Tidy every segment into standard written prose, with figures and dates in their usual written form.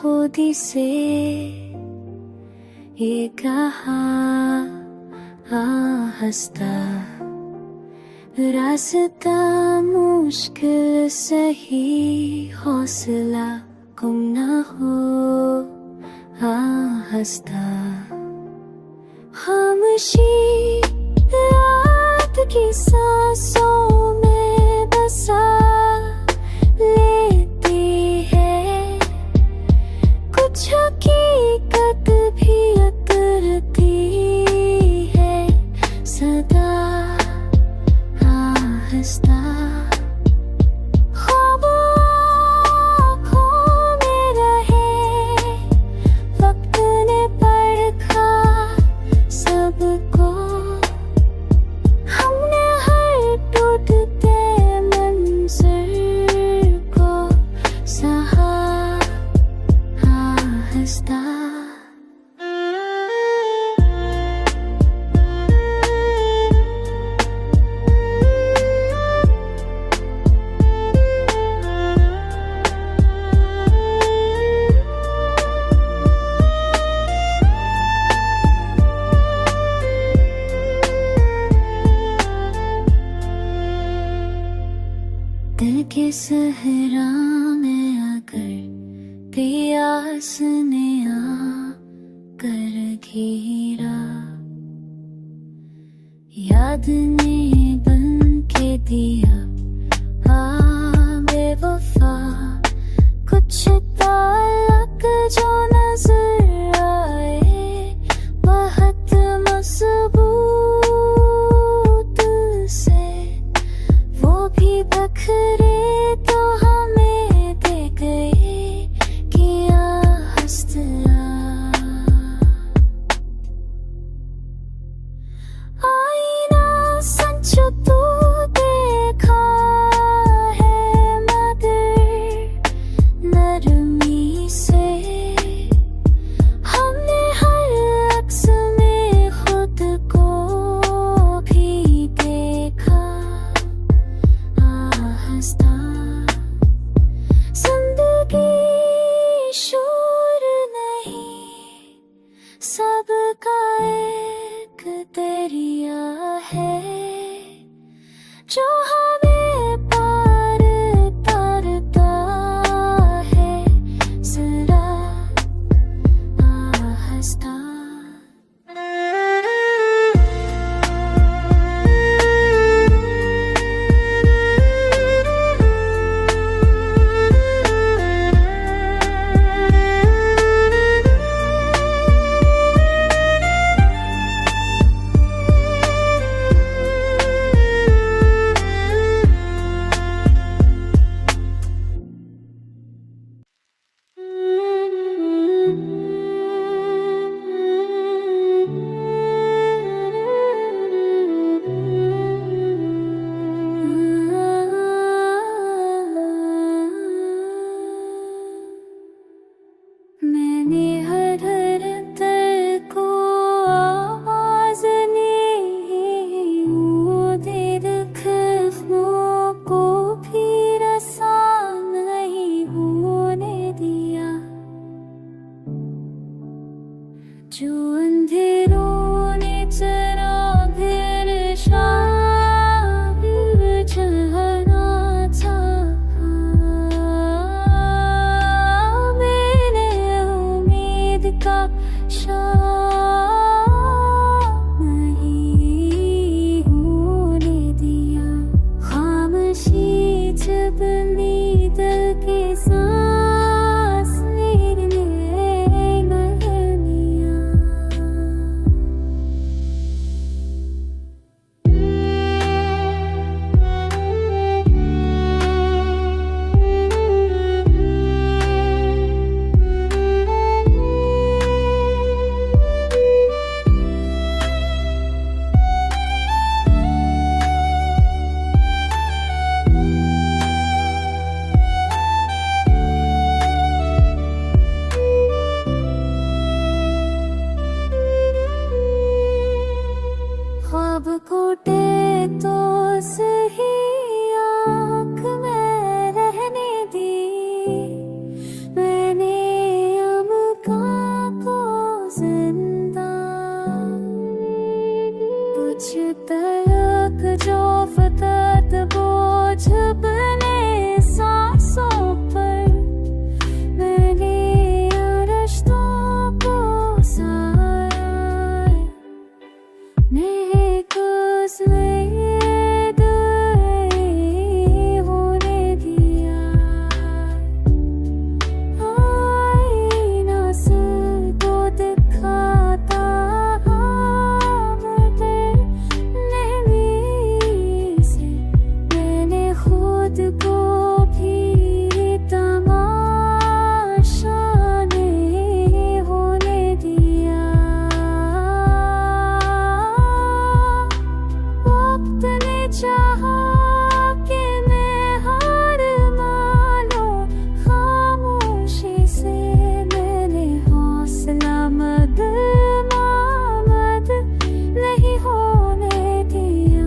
खुद ही से ये कहा हंसता, रास्ता मुश्किल सही, हौसला गुम ना हो हंसता। खामोशी रात की सांसों में बसा लेती है, कुछ हकीकत भी उतरती है सदा हंसता। दिल के सहरा में आकर प्यास ने आकर घेरा, याद ने बन के दिया बेवफा, कुछ ताल्लुक जो नजर आए बहुत मजबूत से, वो भी बखरे तो हमें दे गए किया हंसता। आईना संचो तू देखा है मगर नरमी से, हमने हर अक्स में खुद को भी देखा हंसता। जिंदगी शोर नहीं, सबका एक दरिया है जो हमें पार करता है जरा हंसता। मैंने हर दर को आवाज नहीं, दिल ख़ुशबू को भी रसा नहीं होने दिया, जो अंधेरों ने चिराग शाम जलना था। का नहीं होने दिया, खामोशी जब नींद के सांस लेने गया। ख्वाब कोटे तो सही आँख में रहने दी, मैंने तलक जो फतत बोझ बने सांसों पर, मैंने रिश्तों को साया नहीं कुछ होने दिया। आईना से तो दिखाता खुद को भी तमाशा नहीं होने दिया। वक्त ने चाहा कि मैं हार मानो, खामोशी से मैंने हौसला मद नहीं होने दिया।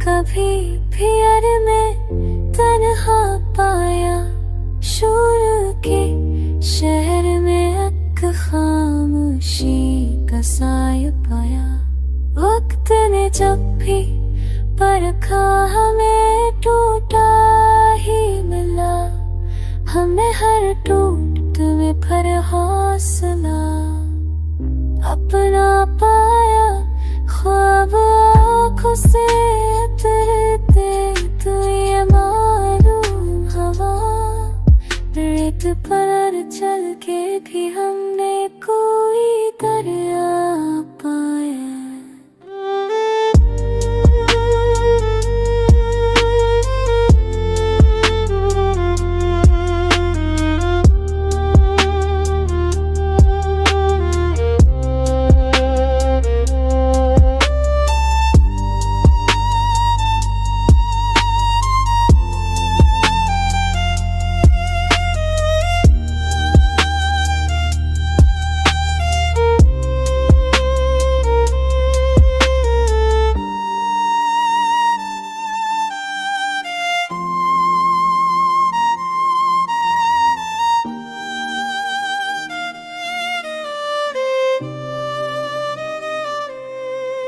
कभी फिर में तन्हा पाया, शोर के शहर में एक खामोशी का साया पाया। वक्त ने जब भी परखा हमें टूटा ही मिला, हमने हर टूट में भर हौसला अपना पाया। ख्वाब आँखों से उतरते तो ये मालूम हवा, रेत पर चल के भी हमने कोई दरिया पाया।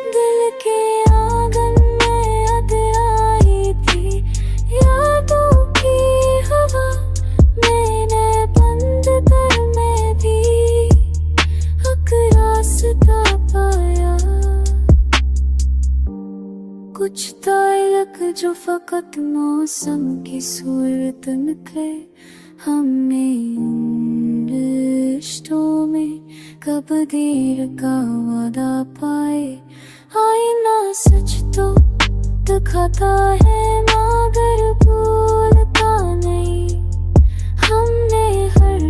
दिल के आंगन में अदराई थी यादों की हवा, मैंने बंद कर में भी हक रास्ता पाया। कुछ ताल्लुक जो फकत मौसम की सूरत निकले, हमने रिश्तों में कब देर का वादा पाए। आईना सच तो दिखाता है मगर बोलता नहीं, हमने हर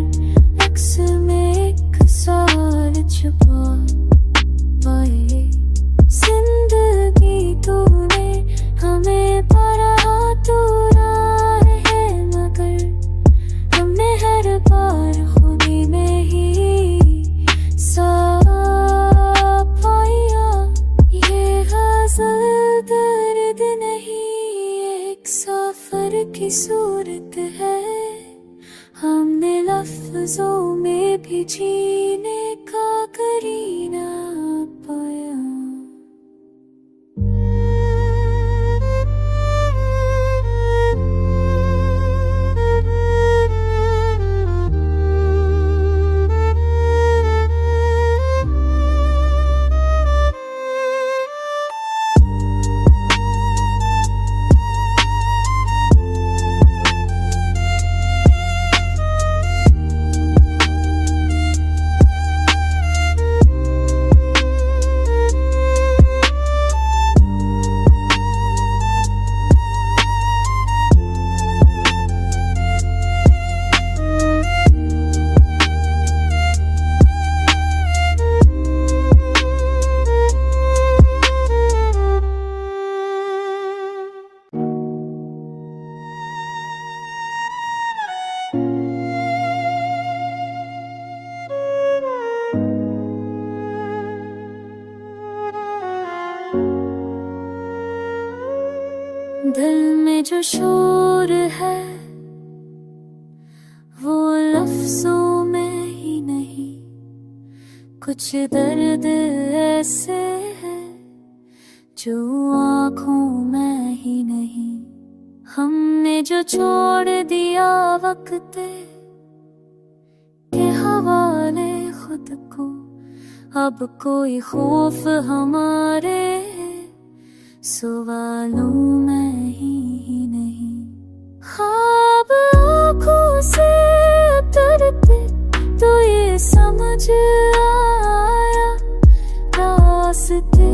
अक्स में एक साल छुपा पाए। जिंदगी तूने हमें पढ़ा तो है, मगर हमने हर बार खुदी में ही दर्द नहीं एक सफर की सूरत है, हमने लफ्जों में भी जीने का करीना पाया। जो शोर है वो लफ्जों में ही नहीं, कुछ दर्द ऐसे है जो आँखों में ही नहीं। हमने जो छोड़ दिया वक्त के हवाले खुद को, अब कोई खौफ हमारे सवालों में ही नहीं। ख्वाब आँखों से उतरते तो ये समझ आया, रास्ते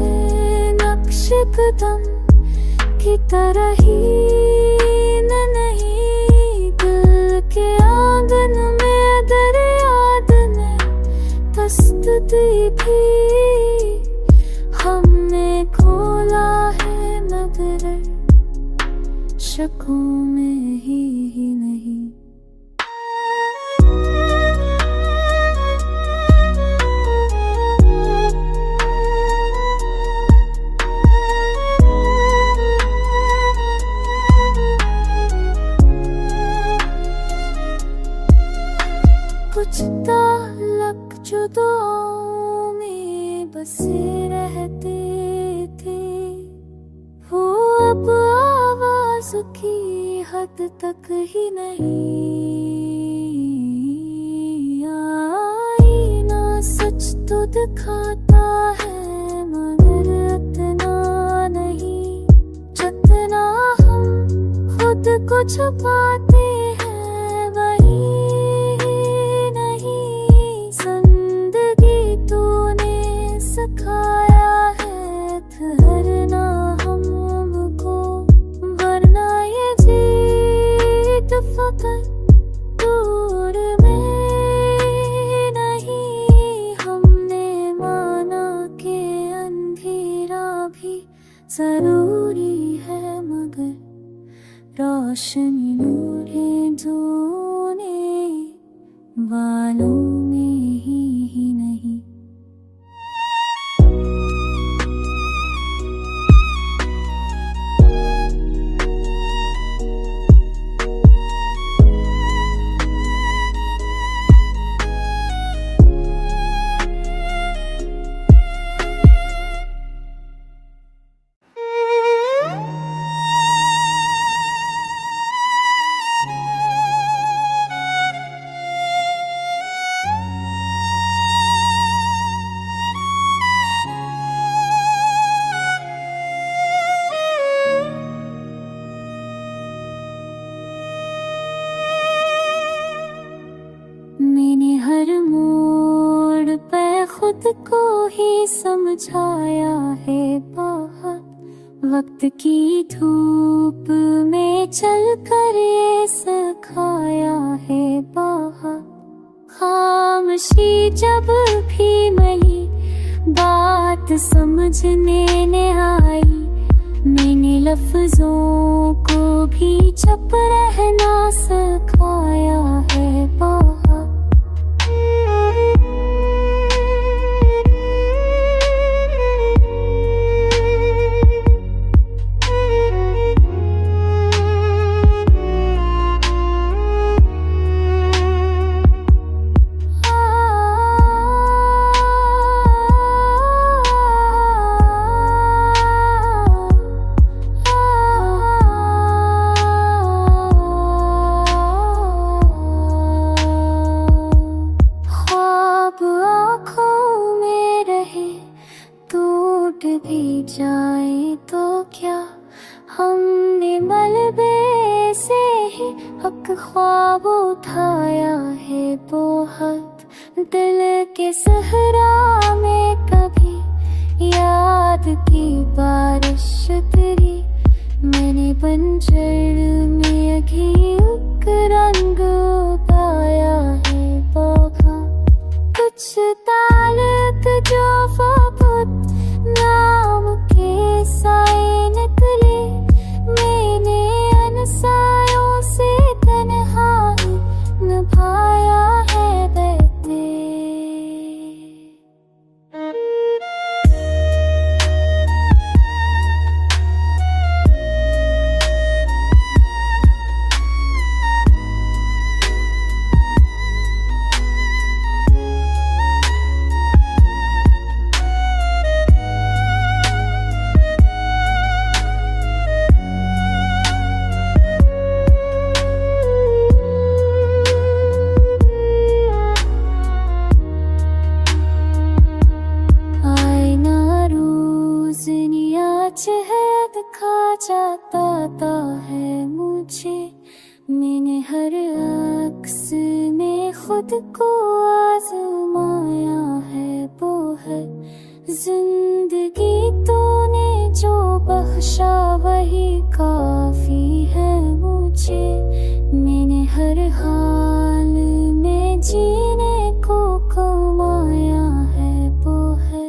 नक्श कदम की तरह ही नहीं। दिल के आंगन में दरियाद ने दस्त दी थी, हमने खोला है नजर शकों में ही नहीं। कुछ ताल्लुक जो दुआओं में बसे रहते थे, वो अब आवाज की हद तक ही नहीं आई। ना सच तो दिखाता है मगर इतना नहीं जितना हम खुद को छुपाते हैं। वही सिखाया है ठहरना हमको, वरना ये जीत फकत दूर में नहीं। हमने माना कि अंधेरा भी जरूरी है मगर रोशनी नूरे जोने वालों में ही नहीं। मैंने हर मोड़ पे खुद को ही समझाया है बहुत, वक्त की धूप में चल कर ये सिखाया है बहुत। खामोशी जब भी मिली बात समझने ने आई, मैंने लफ्जों को भी चुप रहना सिखाया है बहुत। भी जाए तो क्या, हमने मलबे से ही हक ख्वाब उठाया है बहुत। दिल के सहरा में कभी याद की बारिश तेरी, मैंने बंजर में अघीक रंग उताया है बहुत। कुछ ताल्लुक जो फकत नाम के साए निकले, मैंने अनसायों से तन्हाई निभाया है बैठे। देखा जाता है मुझे, मैंने हर अक्स में खुद को आजमाया है वो है जिंदगी तूने जो बख्शा वही काफी है मुझे, मैंने हर हाल में जीने को कमाया है वो है।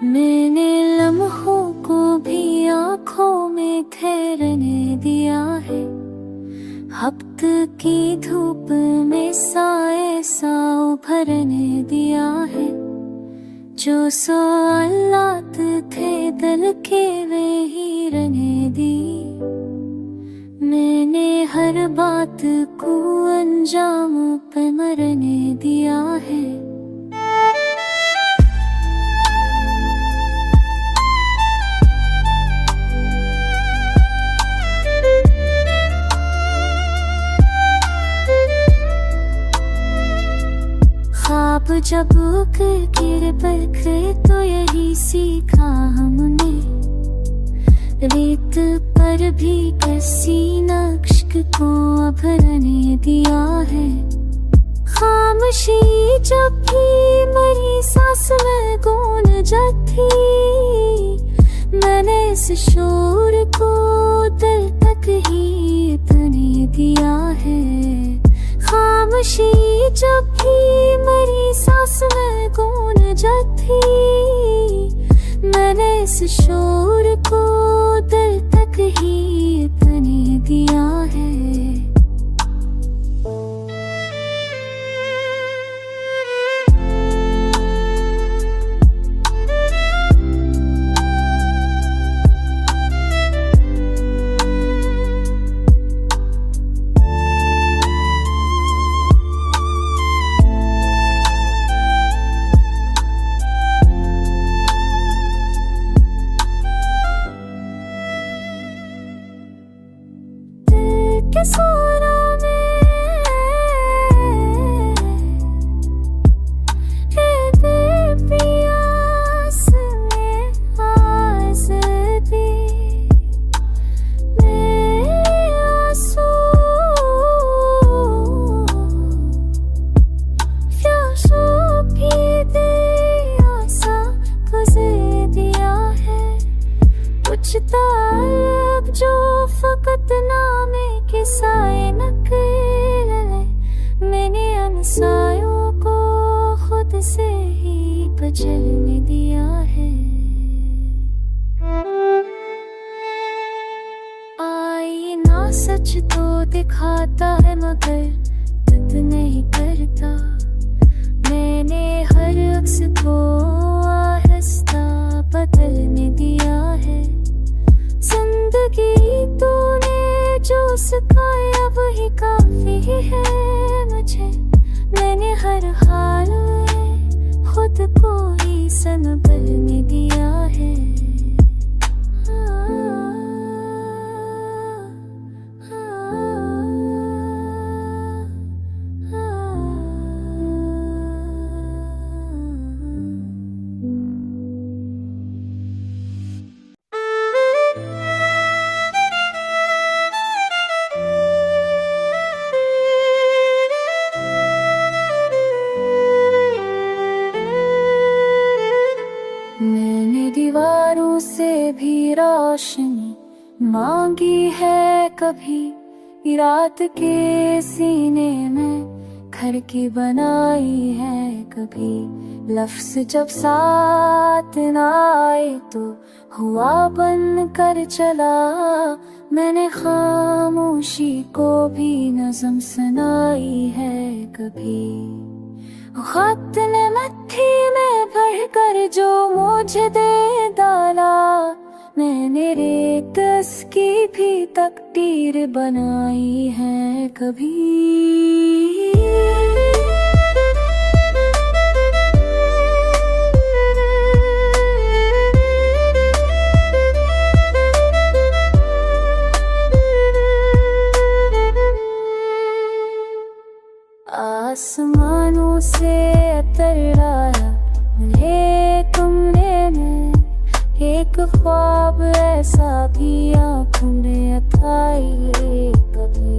मैंने लम्हों को भी आँखों में ठहरने दिया है, हफ्त की धूप में साए सा उभरने दिया है, जो सवालात थे दिल के वे ही रहने दी, मैंने हर बात को अंजाम पे मरने दिया है। ख्वाब जब गिर बरखे तो यही सीखा हमने, रेत पर भी कसी नक्श को अभरने दिया है, खामोशी जब भी मेरी सांस में गूंज थी, मैंने इस शोर को दिल तक ही इतने दिया है, खामोशी जब भी मेरी सांस में गूंज थी, मैंने इस शोर को दिल तक ही इतने दिया है। के सोना में प्यास में आज़ादी, मेरे आंसू प्यासों भी दिया सा गुज़र दिया है, कुछ ताब जो फकत नामे के साए नकले, मैंने अनसायों को खुद से ही बचलने दिया है। आईना सच तो दिखाता है मगर दर्द नहीं करता, मैंने हर अक्स को आहिस्ता बदलने दिया है, जिंदगी तूने जो सिखाया वही काफी है मुझे, मैंने हर हाल में खुद को ही संभलने दिया है। दीवारों से भी रोशनी मांगी है कभी, रात के सीने में घर की बनाई है कभी। लफ्ज जब साथ न आए तो हुआ बन कर चला, मैंने खामोशी को भी नज़म सुनाई है कभी। खत ने मट्ठी में भर कर जो मुझे दे डाला, मैंने रेत की भी तकदीर बनाई है कभी। आसमानों से उतरा मेरे कमरे में एक ख्वाब ऐसा भी आँखों में अथाई कभी।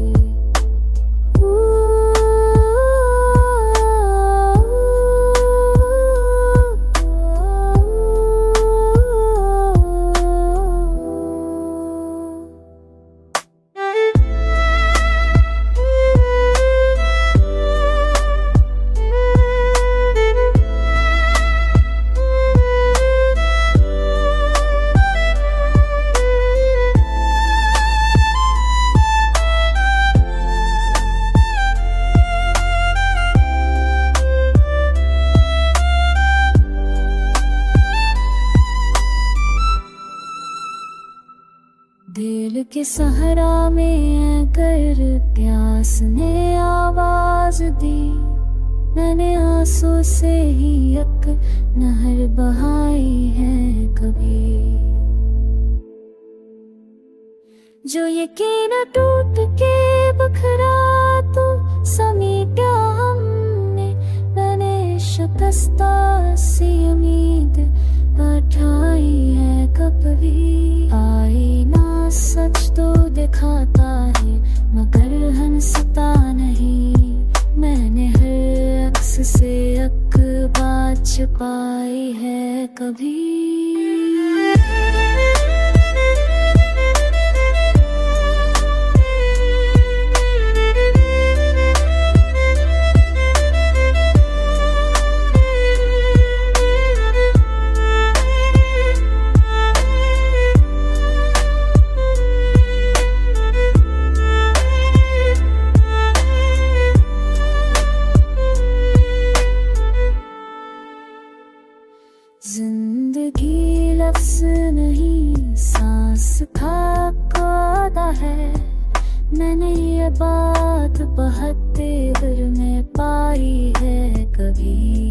दिल के सहरा में कर प्यास ने आवाज दी, मैंने आंसू से ही एक नहर बहाई है कभी। जो यकीन टूट के बखरा तो समेटा हमने, मैंने शिकस्ता सी उम्मीद उठाई है कभी। आईना सच तो दिखाता है मगर हंसता नहीं, मैंने हर अक्स से एक बात छुपाई है कभी। जिंदगी लफ्ज़ नहीं सांस का वादा है, मैंने ये बात बहुत देर में पाई है कभी।